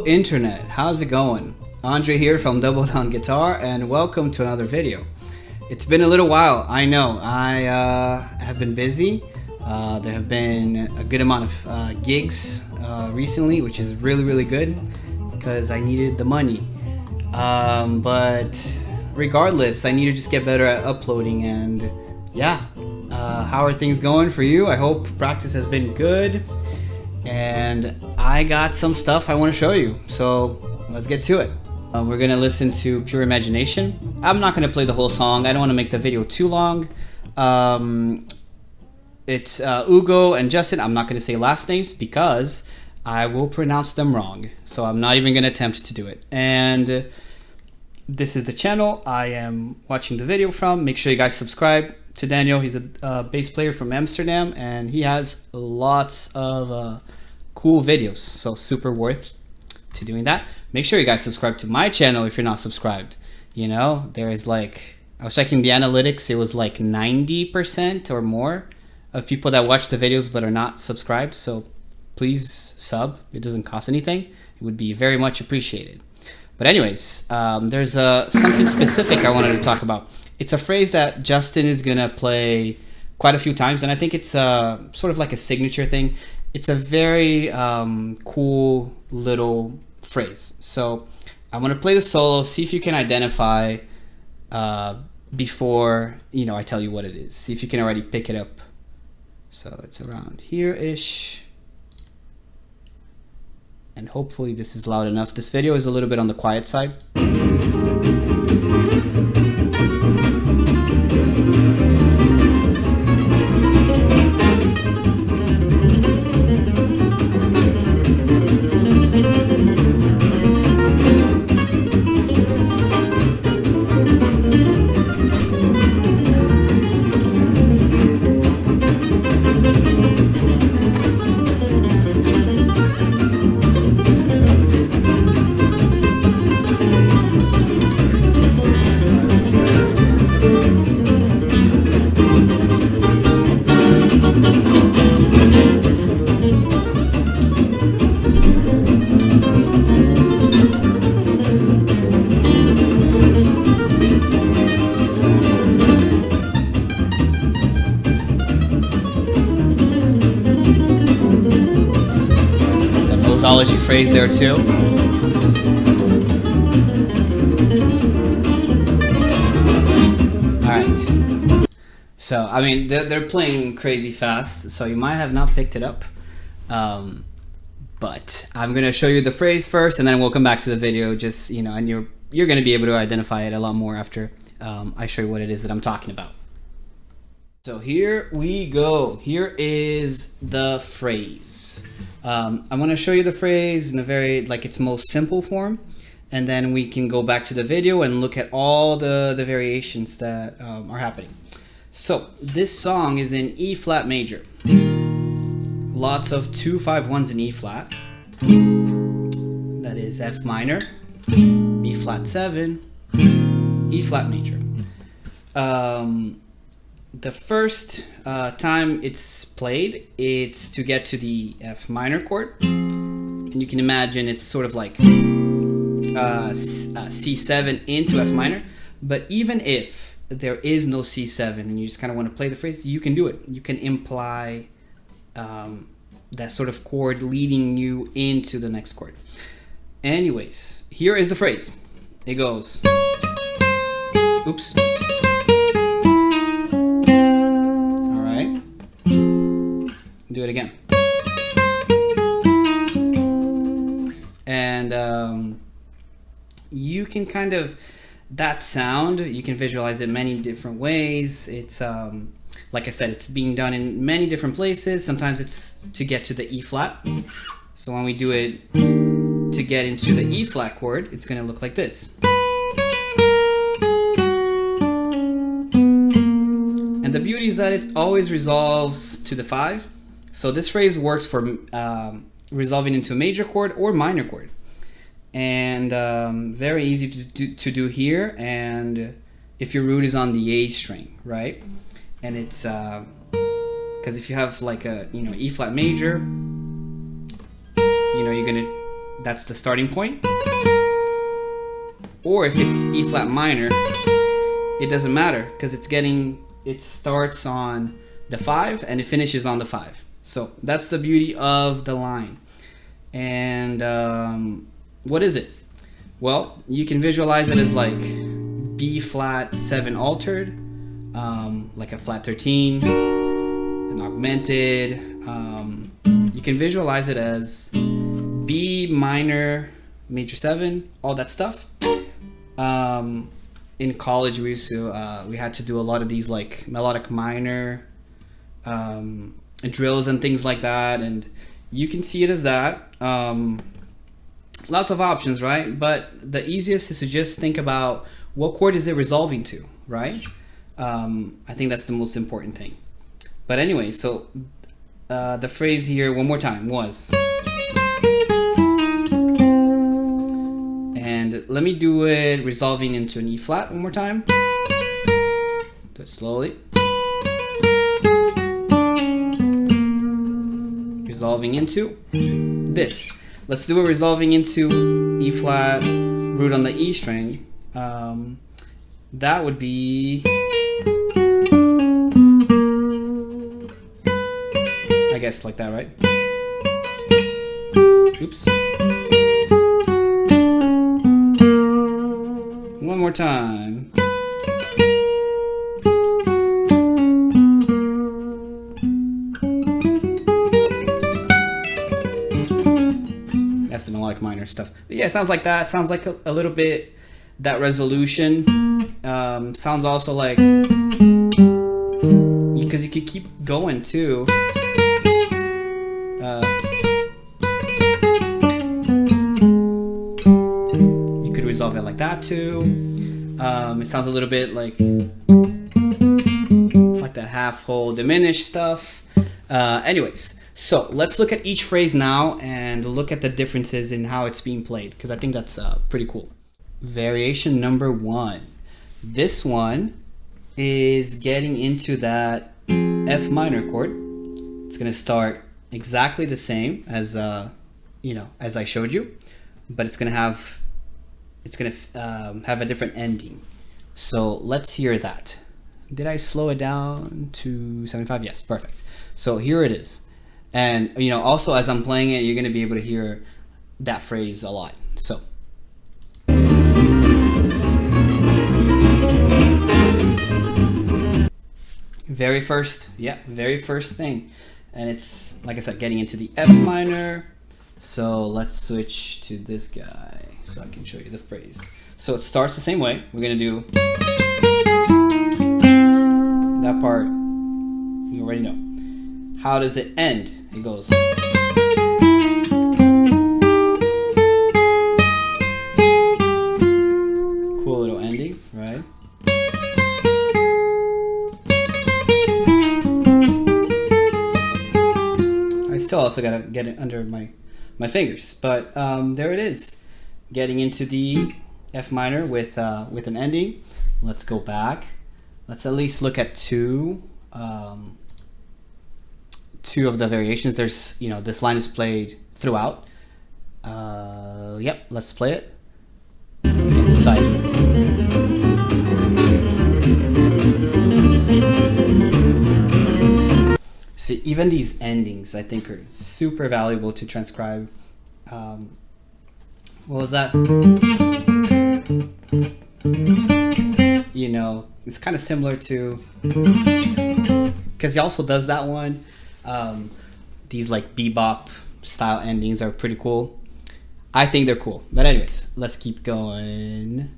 Hello Internet, how's it going? Andre here from Double Down Guitar, and welcome to another video. It's been a little while, I know. I have been busy. There have been a good amount of gigs recently, which is really good because I needed the money. But regardless, I need to just get better at uploading, and yeah. How are things going for you? I hope practice has been good, and I got some stuff I want to show you, so let's get to it. We're gonna listen to Pure Imagination. I'm not gonna play the whole song. I don't want to make the video too long. It's Ugo and Justin. I'm not gonna say last names because I will pronounce them wrong, so I'm not even gonna attempt to do it. And this is the channel I am watching the video from. Make sure you guys subscribe to Daniel. He's a bass player from Amsterdam, and he has lots of cool videos, so super worth to doing that. Make sure you guys subscribe to my channel if you're not subscribed. You know, there is like, I was checking the analytics, it was like 90% or more of people that watch the videos but are not subscribed, so please sub. It doesn't cost anything. It would be very much appreciated. But anyways, there's something specific I wanted to talk about. It's a phrase that Justin is gonna play quite a few times, and I think it's sort of like a signature thing. It's a very cool little phrase. So I'm gonna play the solo, see if you can identify before I tell you what it is. See if you can already pick it up. So it's around here-ish. And hopefully this is loud enough. This video is a little bit on the quiet side. Phrase there too. Alright. So, I mean, they're playing crazy fast, so you might have not picked it up. But I'm going to show you the phrase first, and then we'll come back to the video, just, and you're going to be able to identify it a lot more after I show you what it is that I'm talking about. So here we go. Here is the phrase. I'm going to show you the phrase in a very, its most simple form, and then we can go back to the video and look at all the variations that are happening. So this song is in E flat major. Lots of 2-5-1s in E flat. That is F minor, B flat 7, E flat major. The first time it's played, it's to get to the F minor chord, and you can imagine it's sort of like C7 into F minor. But even if there is no C7 and you just kind of want to play the phrase, you can do it. You can imply that sort of chord leading you into the next chord. Anyways, here is the phrase. It goes, oops. Do it again. And you can kind of, that sound, you can visualize it many different ways. It's like I said, it's being done in many different places. Sometimes it's to get to the E flat. So when we do it to get into the E flat chord, it's gonna look like this. And the beauty is that it always resolves to the 5. So this phrase works for resolving into a major chord or minor chord. And very easy to do here. And if your root is on the A string, right? And it's, because if you have like a, E flat major, you're gonna that's the starting point. Or if it's E flat minor, it doesn't matter because it starts on the 5 and it finishes on the 5. So that's the beauty of the line. And what is it? Well, you can visualize it as like B flat 7 altered, like a flat 13, an augmented. You can visualize it as B minor major 7, all that stuff. In college we had to do a lot of these like melodic minor drills and things like that, and you can see it as that. Lots of options, right? But the easiest is to just think about what chord is it resolving to, right? I think that's the most important thing. But anyway, so the phrase here one more time was, and let me do it resolving into an E flat one more time. Do it slowly. Resolving into this. Let's do it resolving into E flat root on the E string. That would be, I guess, like that, right? Oops. One more time. That's the melodic minor stuff. But yeah, it sounds like that. Sounds like a little bit that resolution. Sounds also like, because you could keep going too. You could resolve it like that too. It sounds a little bit like that half whole diminished stuff. Anyways. So let's look at each phrase now and look at the differences in how it's being played, because I think that's pretty cool. Variation number 1. This one is getting into that F minor chord. It's going to start exactly the same as as I showed you, but it's going to have a different ending. So let's hear that. Did I slow it down to 75? Yes, perfect. So here it is. And also as I'm playing it, you're going to be able to hear that phrase a lot. So very first thing, and it's, like I said, getting into the F minor. So let's switch to this guy so I can show you the phrase. So it starts the same way. We're going to do that part. You already know. How does it end? It goes. Cool little ending, right? I still also gotta get it under my fingers, but there it is, getting into the F minor with an ending. Let's go back. Let's at least look at two of the variations. There's, this line is played throughout. Yep, let's play it. And decide. See, even these endings, I think, are super valuable to transcribe. What was that? It's kind of similar to, because he also does that one. These like bebop style endings are pretty cool. I think they're cool. But anyways, let's keep going.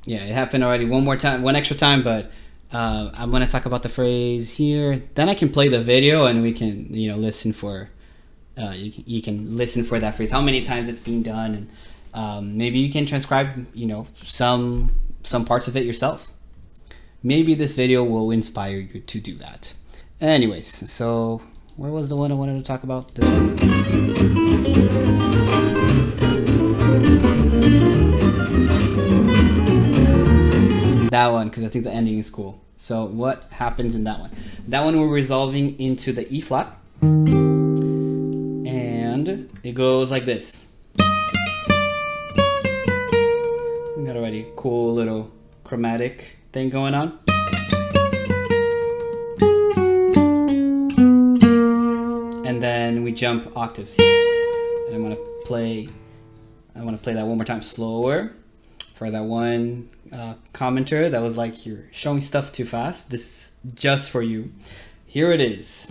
Yeah, it happened already one extra time, but I'm gonna talk about the phrase here. Then I can play the video and we can, listen for, you can listen for that phrase, how many times it's being done, and maybe you can transcribe, some parts of it yourself. Maybe this video will inspire you to do that. Anyways, so where was the one I wanted to talk about? This one. that one because I think the ending is cool. So what happens in that one? That one we're resolving into the E flat. And it goes like this. We got already a cool little chromatic thing going on. And then we jump octaves here. And I'm gonna play that one more time slower for that one commenter that was like, you're showing stuff too fast. This is just for you. Here it is.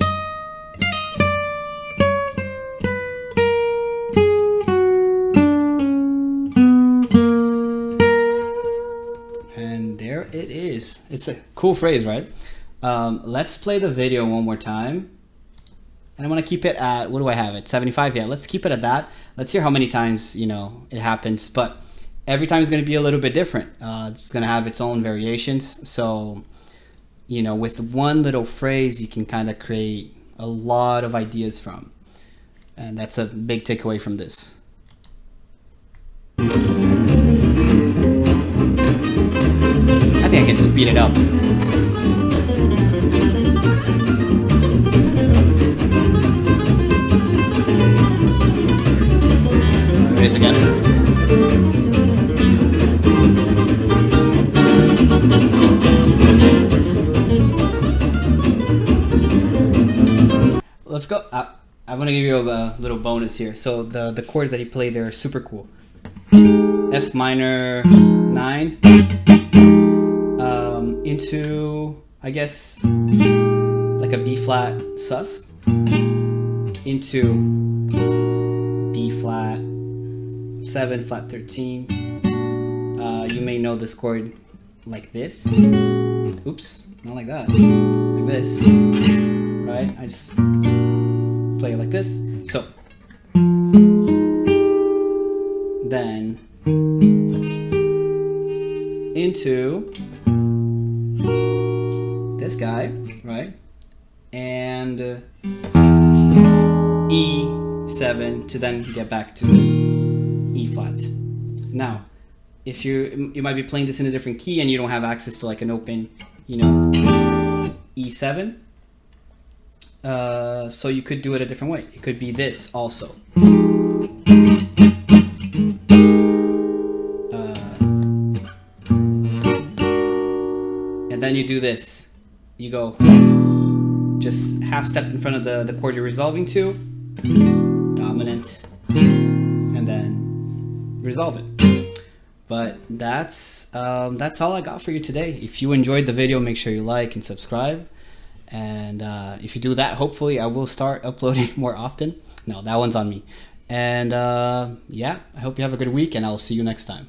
And there it is. It's a cool phrase, right? Let's play the video one more time. And I want to keep it at, what do I have it? 75? Yeah, let's keep it at that. Let's hear how many times, you know, it happens. But every time is going to be a little bit different. It's going to have its own variations. So, you know, with one little phrase, you can kind of create a lot of ideas from. And that's a big takeaway from this. I think I can speed it up. There it is again. Let's go. I want to give you a little bonus here. So the chords that he played there are super cool. F minor 9 into, I guess, like a B flat sus into B flat 7 flat 13. You may know this chord like this. Oops, not like that. Like this, right? I just play it like this. So then into this guy, right? And E7 to then get back to E flat. Now, if you might be playing this in a different key and you don't have access to like an open, you know, E7. So you could do it a different way. It could be this also. And then you do this. You go just half step in front of the chord you're resolving to, dominant, and then resolve it. But that's all I got for you today. If you enjoyed the video, make sure you like and subscribe. And if you do that, hopefully I will start uploading more often. No, that one's on me. And yeah, I hope you have a good week, and I'll see you next time.